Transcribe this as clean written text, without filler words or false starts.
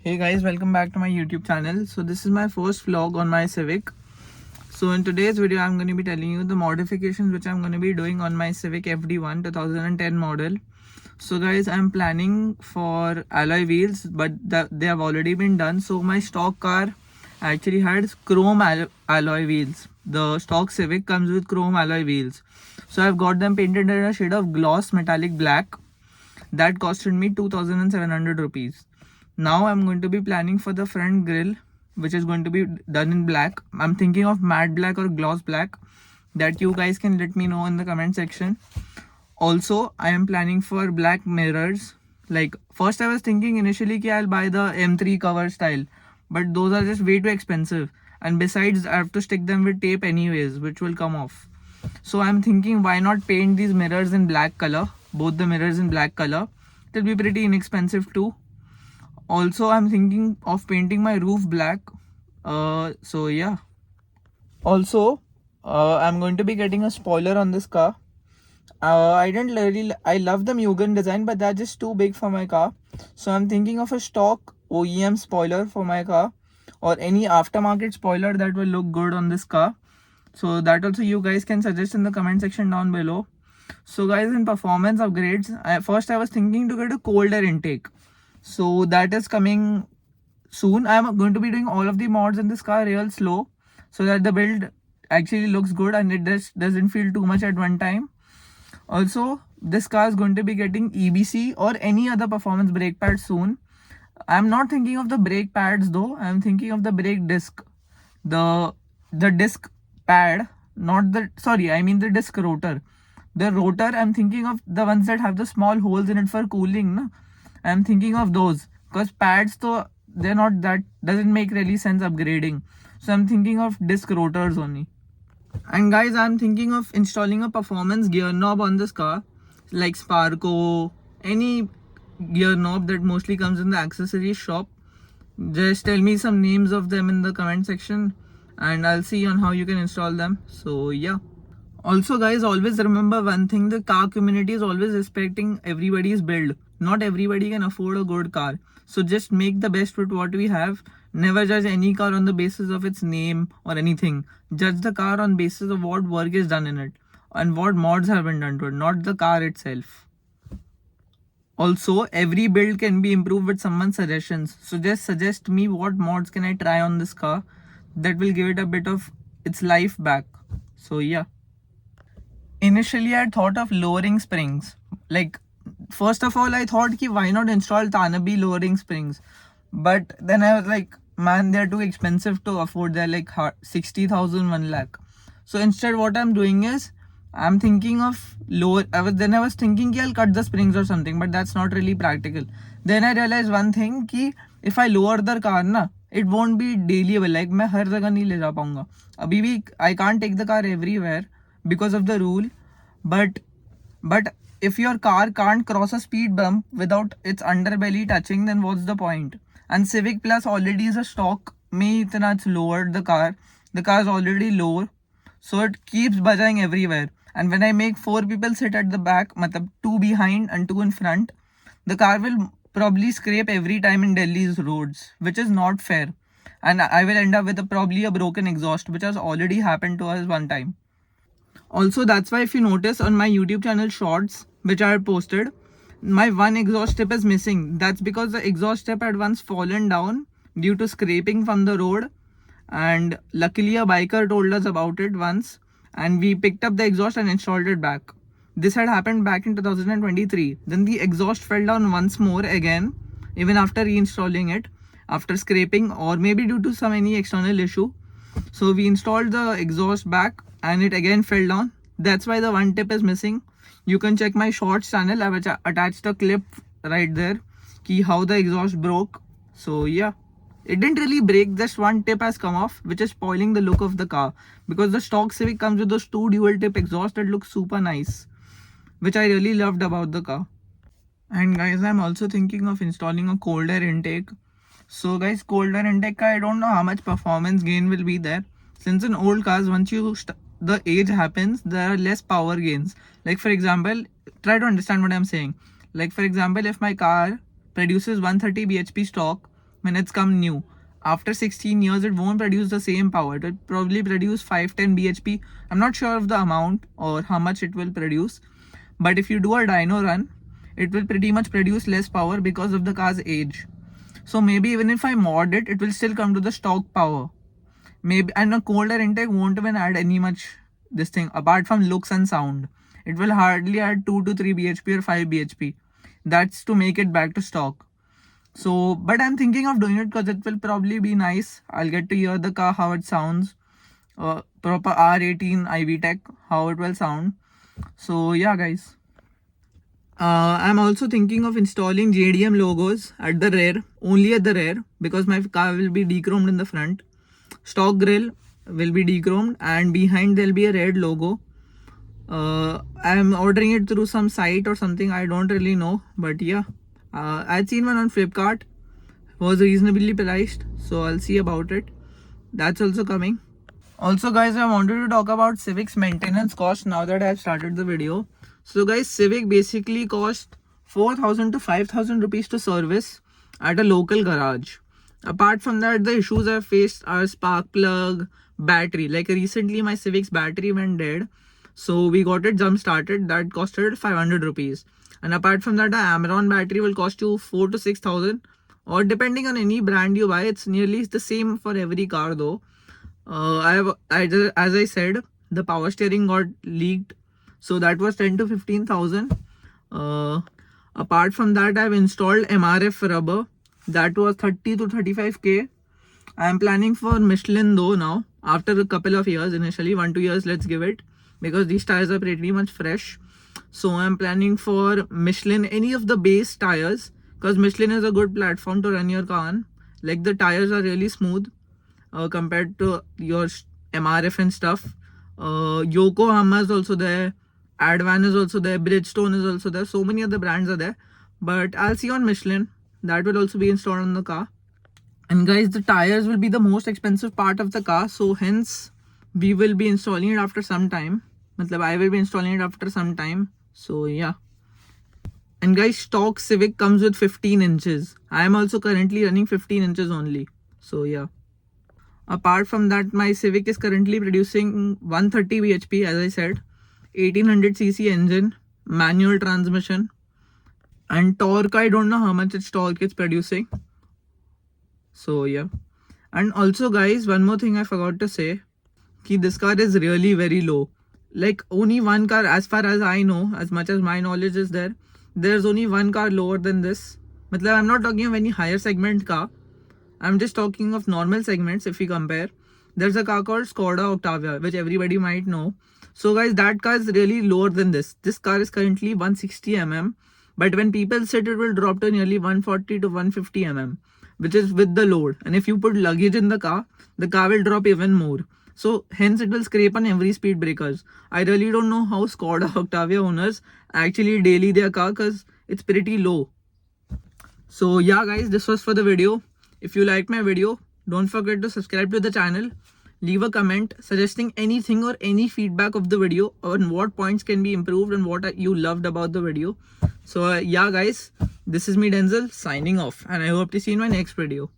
Hey guys, welcome back to my YouTube channel. So this is my first vlog on my Civic. So in today's video, I'm going to be telling you the modifications which I'm going to be doing on my Civic FD1 2010 model. So guys, I'm planning for alloy wheels, but they have already been done. So my stock car actually had chrome alloy wheels. The stock Civic comes with chrome alloy wheels. So I've got them painted in a shade of gloss metallic black. That costed me 2700 rupees. Now I'm going to be planning for the front grille, which is going to be done in black. I'm thinking of matte black or gloss black. That you guys can let me know in the comment section. Also, I am planning for black mirrors. Like first I was thinking initially that I'll buy the M3 cover style, but those are just way too expensive. And besides, I have to stick them with tape anyways, which will come off. So I'm thinking, why not paint these mirrors in black color, both the mirrors in black color. It'll be pretty inexpensive too. Also, I'm thinking of painting my roof black. So yeah. Also, I'm going to be getting a spoiler on this car. I didn't really, I love the Mugen design, but that's just too big for my car. So I'm thinking of a stock OEM spoiler for my car, or any aftermarket spoiler that will look good on this car. So that also you guys can suggest in the comment section down below. So guys, in performance upgrades, first I was thinking to get a cold air intake. So that is coming soon. I'm going to be doing all of the mods in this car real slow, so that the build actually looks good and it doesn't feel too much at one time. Also, this car is going to be getting EBC or any other performance brake pad soon. I'm not thinking of the brake pads though. I'm thinking of the brake disc. The disc pad, not the, sorry, I mean the disc rotor. The rotor, I'm thinking of the ones that have the small holes in it for cooling. No? I'm thinking of those, because pads though, they're not, that doesn't make really sense upgrading. So I'm thinking of disc rotors only. And guys, I'm thinking of installing a performance gear knob on this car, like Sparco, any gear knob that mostly comes in the accessories shop. Just tell me some names of them in the comment section and I'll see on how you can install them. So yeah. Also guys, always remember one thing, the car community is always respecting everybody's build. Not everybody can afford a good car. So just make the best with what we have. Never judge any car on the basis of its name or anything. Judge the car on basis of what work is done in it and what mods have been done to it, not the car itself. Also, every build can be improved with someone's suggestions. So just suggest me what mods can I try on this car that will give it a bit of its life back. So yeah. Initially, I thought of lowering springs. Like, first of all, I thought ki why not install Tanabe lowering springs. But then I was like, man, they're too expensive to afford. They're like 60,000, 1 lakh. So instead, what I'm doing is, I'm thinking of lower. I was thinking ki I'll cut the springs or something, but that's not really practical. Then I realized one thing ki if I lower the car na, it won't be dailyable. Like मैं हर जगह नहीं ले जा पाऊंगा. अभी भी I can't take the car everywhere because of the rule. But if your car can't cross a speed bump without its underbelly touching, then what's the point? And Civic Plus already is a stock. May itna it's lowered the car. The car is already low, so it keeps buzzing everywhere. And when I make 4 people sit at the back, matlab 2 behind and 2 in front, the car will probably scrape every time in Delhi's roads, which is not fair. And I will end up with probably a broken exhaust, which has already happened to us one time. Also, that's why if you notice on my YouTube channel shorts, which I had posted, my one exhaust tip is missing. That's because the exhaust tip had once fallen down due to scraping from the road. And luckily a biker told us about it once and we picked up the exhaust and installed it back. This had happened back in 2023. Then the exhaust fell down once more again, even after reinstalling it, after scraping or maybe due to some any external issue. So we installed the exhaust back and it again fell down. That's why the one tip is missing. You can check my shorts channel. I've attached a clip right there ki how the exhaust broke. So yeah, it didn't really break, just one tip has come off, which is spoiling the look of the car, because the stock Civic comes with those 2 dual tip exhaust that look super nice, which I really loved about the car. And guys, I'm also thinking of installing a cold air intake. So guys, cold air intake, I don't know how much performance gain will be there, since in old cars, once the age happens, there are less power gains. Like for example, try to understand what I'm saying. Like for example, if my car produces 130 bhp stock, when it's come new. After 16 years, it won't produce the same power. It will probably produce 5-10 bhp. I'm not sure of the amount or how much it will produce, but if you do a dyno run, it will pretty much produce less power because of the car's age. So maybe even if I mod it, it will still come to the stock power. Maybe, and a cold air intake won't even add any much this thing apart from looks and sound. It will hardly add 2 to 3 bhp or 5 bhp. That's to make it back to stock. So, but I'm thinking of doing it because it will probably be nice. I'll get to hear the car, how it sounds. Proper R18 IV Tech, how it will sound. So yeah, guys. I'm also thinking of installing JDM logos at the rear, only at the rear, because my car will be dechromed in the front. Stock grille will be dechromed, and behind there'll be a red logo. I'm ordering it through some site or something, I don't really know, but yeah. I'd seen one on Flipkart, was reasonably priced, so I'll see about it. That's also coming. Also guys, I wanted to talk about Civic's maintenance cost now that I've started the video. So guys, Civic basically cost 4,000 to 5,000 rupees to service at a local garage. Apart from that, the issues I've faced are spark plug, battery. Like recently my Civic's battery went dead, so we got it jump started. That costed 500 rupees. And apart from that, the Amaron battery will cost you 4 to 6,000, or depending on any brand you buy. It's nearly the same for every car though. As I said, the power steering got leaked, so that was 10 to 15,000. Apart from that, I've installed MRF rubber. That was 30 to 35k. I am planning for Michelin though now, after a couple of years. Initially 1-2 years, let's give it, because these tires are pretty much fresh. So I'm planning for Michelin, any of the base tires, because Michelin is a good platform to run your car on. Like the tires are really smooth compared to your MRF and stuff. Yokohama is also there, Advan is also there, Bridgestone is also there. So many other brands are there, but I'll see on Michelin. That will also be installed on the car. And guys, the tires will be the most expensive part of the car, so hence we will be installing it after some time. I will be installing it after some time. So yeah. And guys, stock Civic comes with 15 inches. I am also currently running 15 inches only. So yeah. Apart from that, my Civic is currently producing 130 bhp, as I said, 1800cc engine, manual transmission, and torque, I don't know how much its torque is producing. So yeah. And also guys, one more thing I forgot to say, this car is really very low. Like only one car, as far as I know, as much as my knowledge is there, there's only one car lower than this. I'm not talking of any higher segment car, I'm just talking of normal segments. If we compare, there's a car called Skoda Octavia, which everybody might know. So guys, that car is really lower than this. This car is currently 160 mm, but when people sit, it will drop to nearly 140 to 150 mm, which is with the load. And if you put luggage in the car will drop even more. So hence it will scrape on every speed breakers. I really don't know how Skoda Octavia owners actually daily their car, because it's pretty low. So yeah guys, this was for the video. If you liked my video, don't forget to subscribe to the channel. Leave a comment suggesting anything or any feedback of the video, on what points can be improved and what you loved about the video. So yeah guys, this is me Denzel signing off, and I hope to see you in my next video.